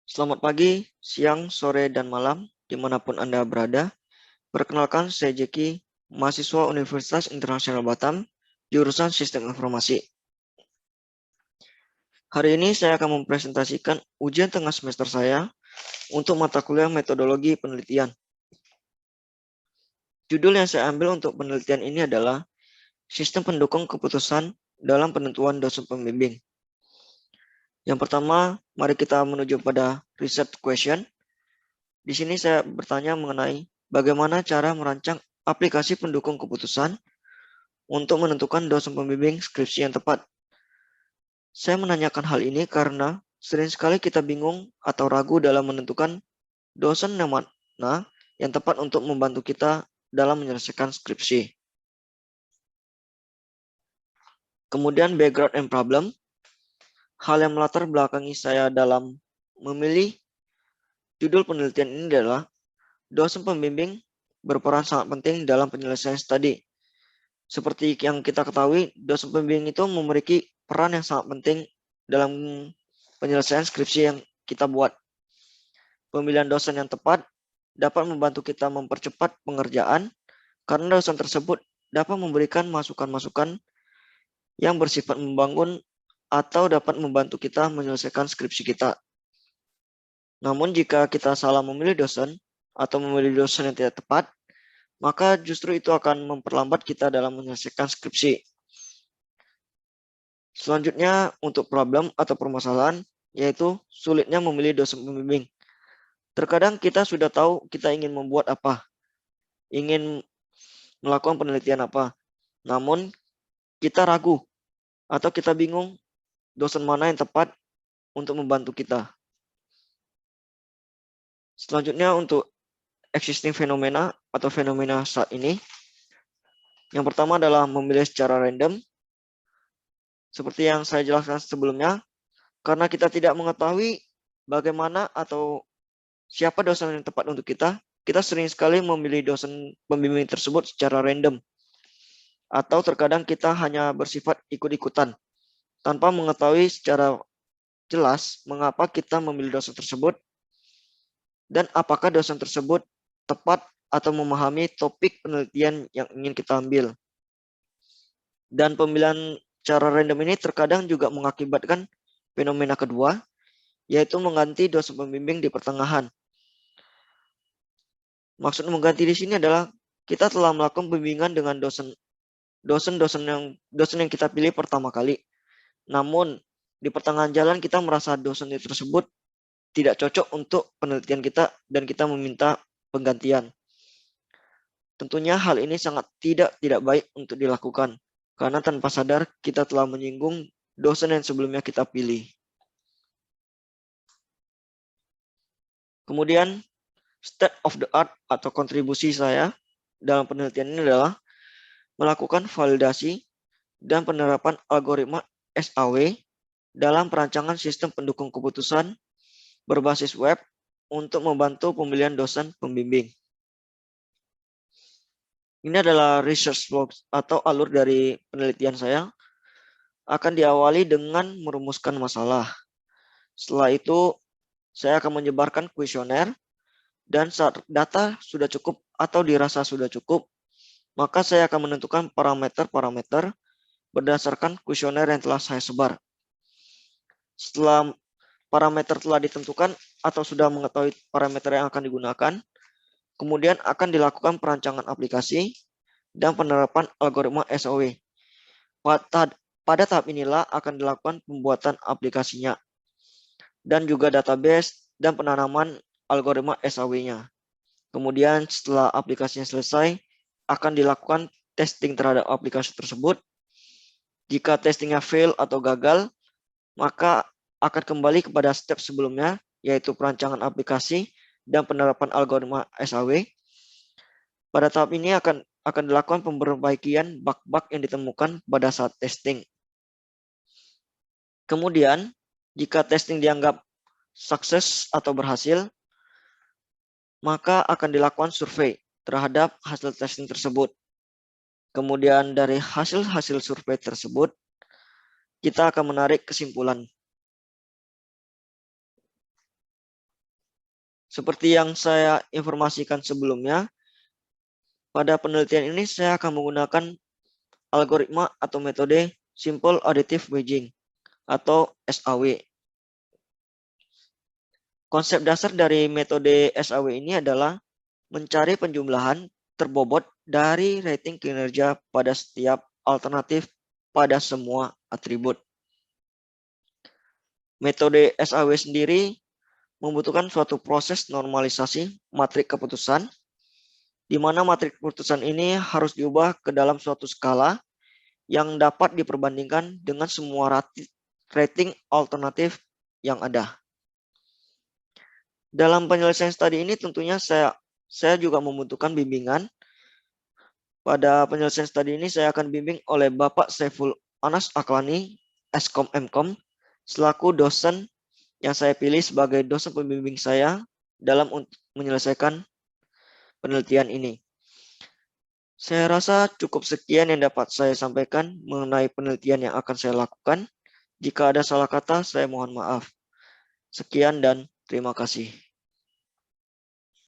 Selamat pagi, siang, sore, dan malam, dimanapun Anda berada. Perkenalkan, saya Jeki, mahasiswa Universitas Internasional Batam, jurusan Sistem Informasi. Hari ini saya akan mempresentasikan ujian tengah semester saya untuk mata kuliah metodologi penelitian. Judul yang saya ambil untuk penelitian ini adalah Sistem Pendukung Keputusan dalam Penentuan Dosen Pembimbing. Yang pertama, mari kita menuju pada research question. Di sini saya bertanya mengenai bagaimana cara merancang aplikasi pendukung keputusan untuk menentukan dosen pembimbing skripsi yang tepat. Saya menanyakan hal ini karena sering sekali kita bingung atau ragu dalam menentukan dosen yang mana yang tepat untuk membantu kita dalam menyelesaikan skripsi. Kemudian background and problem. Hal yang melatar belakangi saya dalam memilih judul penelitian ini adalah dosen pembimbing berperan sangat penting dalam penyelesaian studi. Seperti yang kita ketahui, dosen pembimbing itu memiliki peran yang sangat penting dalam penyelesaian skripsi yang kita buat. Pemilihan dosen yang tepat dapat membantu kita mempercepat pengerjaan karena dosen tersebut dapat memberikan masukan-masukan yang bersifat membangun atau dapat membantu kita menyelesaikan skripsi kita. Namun jika kita salah memilih dosen atau memilih dosen yang tidak tepat, maka justru itu akan memperlambat kita dalam menyelesaikan skripsi. Selanjutnya untuk problem atau permasalahan, yaitu sulitnya memilih dosen pembimbing. Terkadang kita sudah tahu kita ingin membuat apa, ingin melakukan penelitian apa, namun kita ragu atau kita bingung dosen mana yang tepat untuk membantu kita. Selanjutnya untuk existing fenomena atau fenomena saat ini. Yang pertama adalah memilih secara random. Seperti yang saya jelaskan sebelumnya, karena kita tidak mengetahui bagaimana atau siapa dosen yang tepat untuk kita sering sekali memilih dosen pembimbing tersebut secara random. Atau terkadang kita hanya bersifat ikut-ikutan, tanpa mengetahui secara jelas mengapa kita memilih dosen tersebut, dan apakah dosen tersebut tepat atau memahami topik penelitian yang ingin kita ambil. Dan pemilihan cara random ini terkadang juga mengakibatkan fenomena kedua, yaitu mengganti dosen pembimbing di pertengahan. Maksud mengganti di sini adalah kita telah melakukan pembimbingan dengan dosen yang kita pilih pertama kali. Namun di pertengahan jalan kita merasa dosen tersebut tidak cocok untuk penelitian kita dan kita meminta penggantian. Tentunya hal ini sangat tidak baik untuk dilakukan karena tanpa sadar kita telah menyinggung dosen yang sebelumnya kita pilih. Kemudian state of the art atau kontribusi saya dalam penelitian ini adalah melakukan validasi dan penerapan algoritma SAW dalam perancangan sistem pendukung keputusan berbasis web untuk membantu pemilihan dosen pembimbing. Ini adalah research flow atau alur dari penelitian saya. Akan diawali dengan merumuskan masalah. Setelah itu, saya akan menyebarkan kuesioner, dan saat data sudah cukup atau dirasa sudah cukup, maka saya akan menentukan parameter-parameter berdasarkan kuesioner yang telah saya sebar. Setelah parameter telah ditentukan atau sudah mengetahui parameter yang akan digunakan, kemudian akan dilakukan perancangan aplikasi dan penerapan algoritma SAW. Pada tahap inilah akan dilakukan pembuatan aplikasinya dan juga database dan penanaman algoritma SAW-nya. Kemudian setelah aplikasinya selesai, akan dilakukan testing terhadap aplikasi tersebut. Jika testingnya fail atau gagal, maka akan kembali kepada step sebelumnya, yaitu perancangan aplikasi dan penerapan algoritma SAW. Pada tahap ini akan dilakukan pemperbaikan bug-bug yang ditemukan pada saat testing. Kemudian, jika testing dianggap sukses atau berhasil, maka akan dilakukan survei terhadap hasil testing tersebut. Kemudian dari hasil-hasil survei tersebut, kita akan menarik kesimpulan. Seperti yang saya informasikan sebelumnya, pada penelitian ini saya akan menggunakan algoritma atau metode Simple Additive Wedging atau SAW. Konsep dasar dari metode SAW ini adalah mencari penjumlahan terbobot dari rating kinerja pada setiap alternatif pada semua atribut. Metode SAW sendiri membutuhkan suatu proses normalisasi matrik keputusan, di mana matrik keputusan ini harus diubah ke dalam suatu skala yang dapat diperbandingkan dengan semua rating alternatif yang ada. Dalam penyelesaian studi ini tentunya saya juga membutuhkan bimbingan. Pada penyelesaian studi ini saya akan bimbing oleh Bapak Saiful Anas Aklani, Eskom Mkom, selaku dosen yang saya pilih sebagai dosen pembimbing saya dalam menyelesaikan penelitian ini. Saya rasa cukup sekian yang dapat saya sampaikan mengenai penelitian yang akan saya lakukan. Jika ada salah kata, saya mohon maaf. Sekian dan terima kasih.